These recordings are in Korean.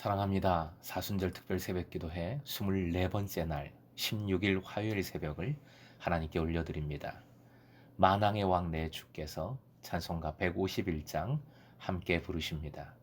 사랑합니다. 사순절 특별 새벽기도회 24번째 날 16일 화요일 새벽을 하나님께 올려드립니다. 만왕의 왕 내 주께서 찬송가 151장 함께 부르십니다.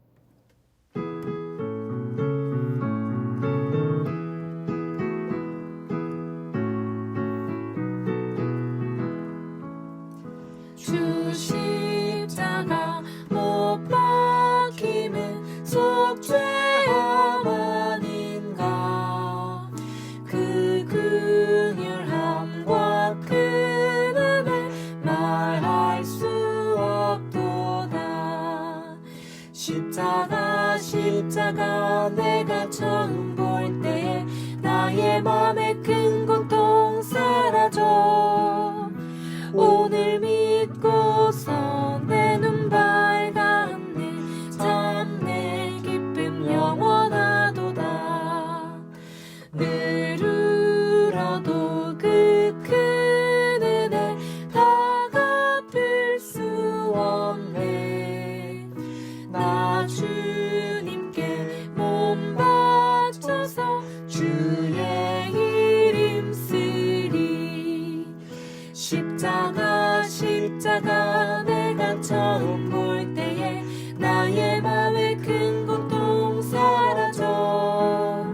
주 십자가 못 박힘은 속죄함 아닌가. 그 긍휼함과 그 은혜 말할 수 없도다. 십자가 내가 처음 볼 때에 나의 맘에 큰 고통 사라져. 오늘 믿고서 내 눈 밝았네. 참 내 기쁨 영원하도다. 늘 울어도 그 큰 은혜 다 갚을 수 없네. 나 주님께 몸 바쳐서 주의 이름 쓰리. 십자가 내가 처음 볼 때에 나의 맘에 큰 고통 사라져.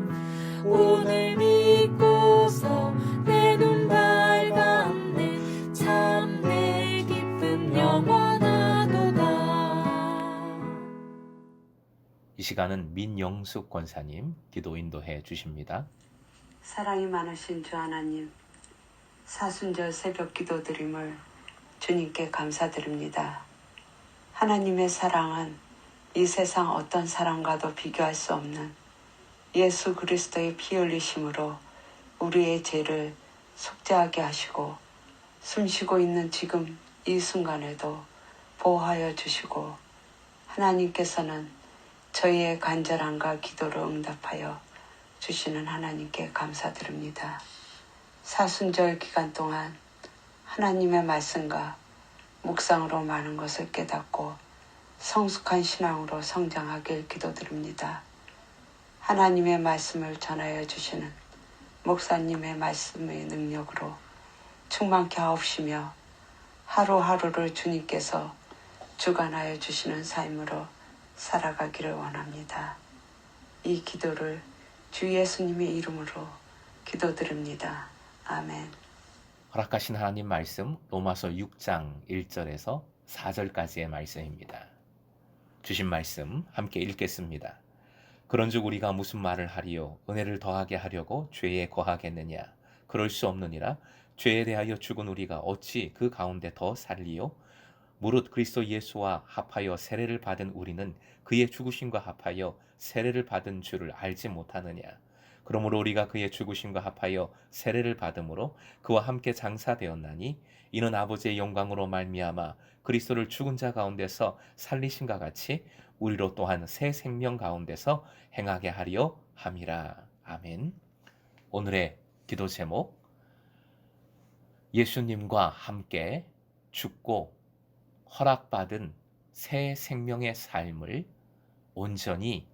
오늘 믿고서 내 눈 밝았네. 참 내 기쁨 영원하도다. 이 시간은 민영숙 권사님 기도 인도해 주십니다. 사랑이 많으신 주 하나님, 사순절 새벽 기도드림을 주님께 감사드립니다. 하나님의 사랑은 이 세상 어떤 사랑과도 비교할 수 없는 예수 그리스도의 피 흘리심으로 우리의 죄를 속죄하게 하시고 숨쉬고 있는 지금 이 순간에도 보호하여 주시고, 하나님께서는 저희의 간절함과 기도를 응답하여 주시는 하나님께 감사드립니다. 사순절 기간 동안 하나님의 말씀과 묵상으로 많은 것을 깨닫고 성숙한 신앙으로 성장하길 기도드립니다. 하나님의 말씀을 전하여 주시는 목사님의 말씀의 능력으로 충만케 하옵시며 하루하루를 주님께서 주관하여 주시는 삶으로 살아가기를 원합니다. 이 기도를 주 예수님의 이름으로 기도드립니다. 아멘. 허락하신 하나님 말씀 로마서 6장 1절에서 4절까지의 말씀입니다. 주신 말씀 함께 읽겠습니다. 그런즉 우리가 무슨 말을 하리요? 은혜를 더하게 하려고 죄에 거하겠느냐? 그럴 수 없느니라. 죄에 대하여 죽은 우리가 어찌 그 가운데 더 살리요? 무릇 그리스도 예수와 합하여 세례를 받은 우리는 그의 죽으심과 합하여 세례를 받은 줄을 알지 못하느냐? 그러므로 우리가 그의 죽으심과 합하여 세례를 받음으로 그와 함께 장사되었나니 이는 아버지의 영광으로 말미암아 그리스도를 죽은 자 가운데서 살리심과 같이 우리로 또한 새 생명 가운데서 행하게 하리요 함이라. 아멘. 오늘의 기도 제목, 예수님과 함께 죽고 허락받은 새 생명의 삶을 온전히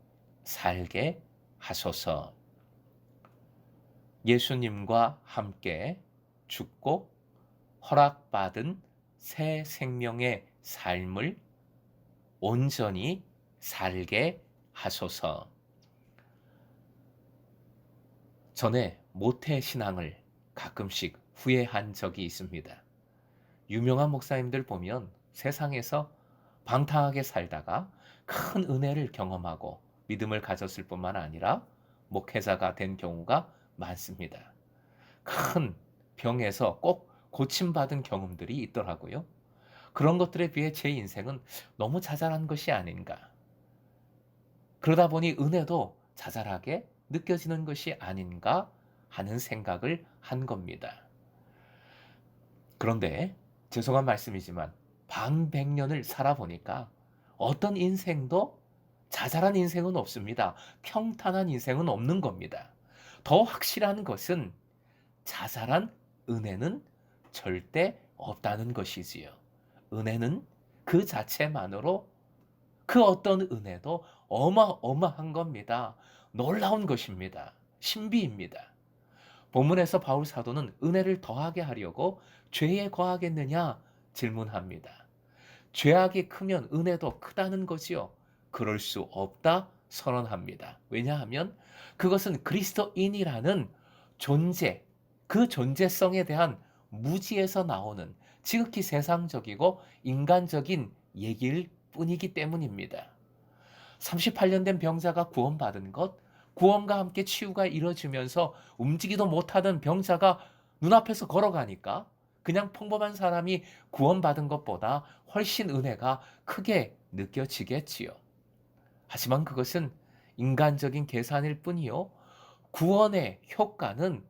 살게 하소서. 예수님과 함께 죽고 허락받은 새 생명의 삶을 온전히 살게 하소서. 전에 모태신앙을 가끔씩 후회한 적이 있습니다. 유명한 목사님들 보면 세상에서 방탕하게 살다가 큰 은혜를 경험하고 믿음을 가졌을 뿐만 아니라 목회자가 된 경우가 많습니다. 큰 병에서 꼭 고침받은 경험들이 있더라고요. 그런 것들에 비해 제 인생은 너무 자잘한 것이 아닌가. 그러다 보니 은혜도 자잘하게 느껴지는 것이 아닌가 하는 생각을 한 겁니다. 그런데 죄송한 말씀이지만 반백년을 살아보니까 어떤 인생도 자잘한 인생은 없습니다. 평탄한 인생은 없는 겁니다. 더 확실한 것은 자잘한 은혜는 절대 없다는 것이지요. 은혜는 그 자체만으로 그 어떤 은혜도 어마어마한 겁니다. 놀라운 것입니다. 신비입니다. 본문에서 바울 사도는 은혜를 더하게 하려고 죄에 거하겠느냐 질문합니다. 죄악이 크면 은혜도 크다는 거지요. 그럴 수 없다 선언합니다. 왜냐하면 그것은 그리스도인이라는 존재, 그 존재성에 대한 무지에서 나오는 지극히 세상적이고 인간적인 얘기일 뿐이기 때문입니다. 38년 된 병자가 구원받은 것, 구원과 함께 치유가 이루어지면서 움직이도 못하던 병자가 눈앞에서 걸어가니까 그냥 평범한 사람이 구원받은 것보다 훨씬 은혜가 크게 느껴지겠지요. 하지만 그것은 인간적인 계산일 뿐이요. 구원의 효과는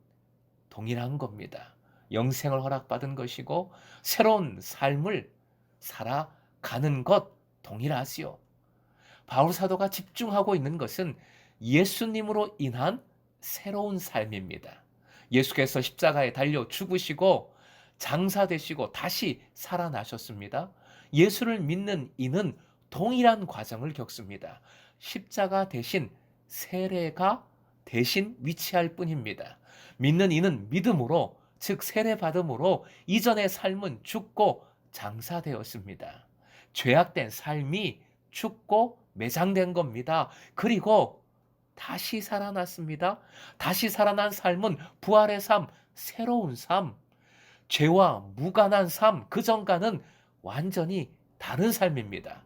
동일한 겁니다. 영생을 허락받은 것이고 새로운 삶을 살아가는 것 동일하지요. 바울 사도가 집중하고 있는 것은 예수님으로 인한 새로운 삶입니다. 예수께서 십자가에 달려 죽으시고 장사되시고 다시 살아나셨습니다. 예수를 믿는 이는 동일한 과정을 겪습니다. 십자가 대신 세례가 대신 위치할 뿐입니다. 믿는 이는 믿음으로, 즉 세례받음으로 이전의 삶은 죽고 장사되었습니다. 죄악된 삶이 죽고 매장된 겁니다. 그리고 다시 살아났습니다. 다시 살아난 삶은 부활의 삶, 새로운 삶, 죄와 무관한 삶, 그전과는 완전히 다른 삶입니다.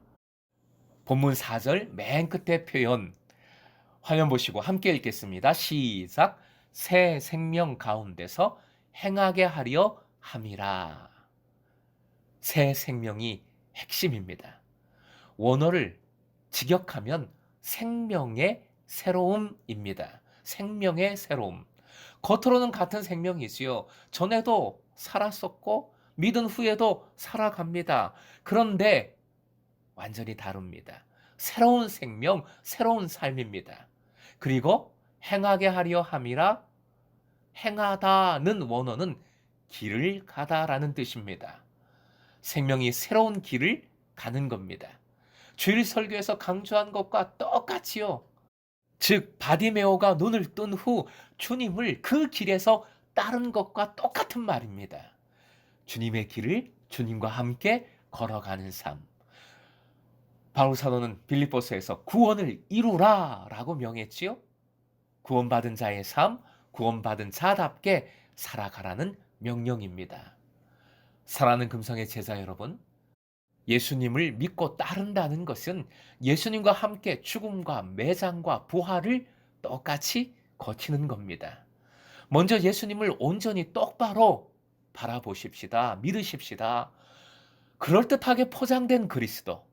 본문 4절 맨 끝에 표현 화면 보시고 함께 읽겠습니다. 시작. 새 생명 가운데서 행하게 하려 함이라. 새 생명이 핵심입니다. 원어를 직역하면 생명의 새로움입니다. 생명의 새로움. 겉으로는 같은 생명이지요. 전에도 살았었고 믿은 후에도 살아갑니다. 그런데 완전히 다릅니다. 새로운 생명, 새로운 삶입니다. 그리고 행하게 하려 함이라, 행하다는 원어는 길을 가다라는 뜻입니다. 생명이 새로운 길을 가는 겁니다. 주일 설교에서 강조한 것과 똑같이요. 즉 바디메오가 눈을 뜬 후 주님을 그 길에서 따른 것과 똑같은 말입니다. 주님의 길을 주님과 함께 걸어가는 삶. 바울 사도는 빌립보서에서 구원을 이루라라고 명했지요. 구원받은 자의 삶, 구원받은 자답게 살아가라는 명령입니다. 사랑하는 금성의 제자 여러분, 예수님을 믿고 따른다는 것은 예수님과 함께 죽음과 매장과 부활을 똑같이 거치는 겁니다. 먼저 예수님을 온전히 똑바로 바라보십시다. 믿으십시다. 그럴듯하게 포장된 그리스도,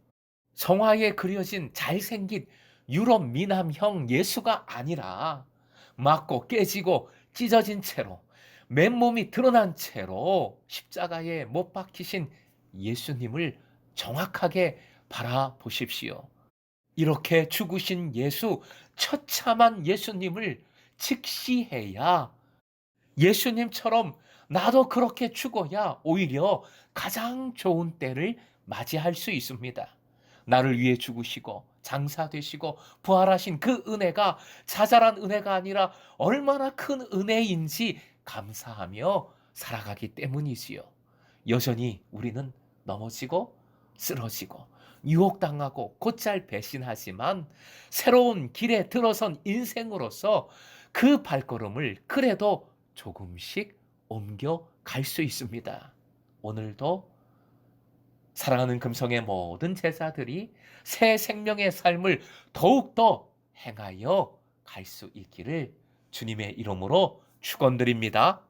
성화에 그려진 잘생긴 유럽 미남형 예수가 아니라 맞고 깨지고 찢어진 채로 맨몸이 드러난 채로 십자가에 못 박히신 예수님을 정확하게 바라보십시오. 이렇게 죽으신 예수, 처참한 예수님을 직시해야 예수님처럼 나도 그렇게 죽어야 오히려 가장 좋은 때를 맞이할 수 있습니다. 나를 위해 죽으시고 장사되시고 부활하신 그 은혜가 자잘한 은혜가 아니라 얼마나 큰 은혜인지 감사하며 살아가기 때문이지요. 여전히 우리는 넘어지고 쓰러지고 유혹당하고 곧잘 배신하지만 새로운 길에 들어선 인생으로서 그 발걸음을 그래도 조금씩 옮겨갈 수 있습니다. 오늘도 사랑하는 금성의 모든 제자들이 새 생명의 삶을 더욱더 행하여 갈 수 있기를 주님의 이름으로 축원드립니다.